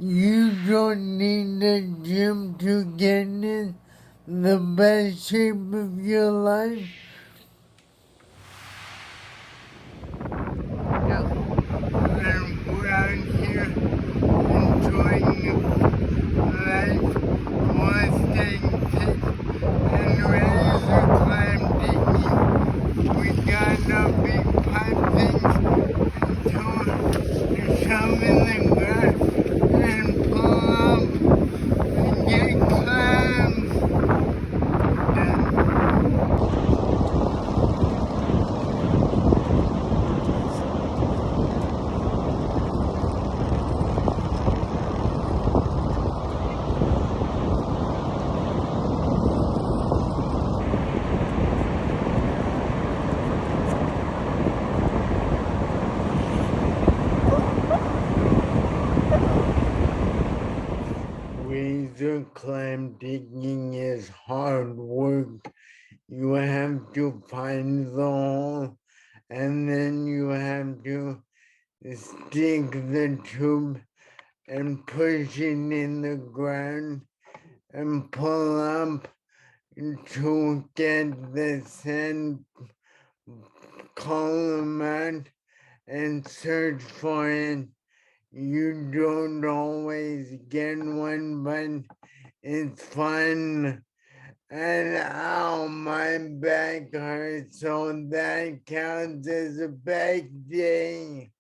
You don't need the gym to get in the best shape of your life. And we're out here enjoying life while staying fit and ready to climb digging. We got no big pipe things to shove in the ground and pull up and get clams done. Razor clam digging is hard work. You have to find the hole and then you have to stick the tube and push it in the ground and pull up to get the sand column out and search for it. You don't always get one, but it's fun. And ow, my back hurts, so that counts as a back day.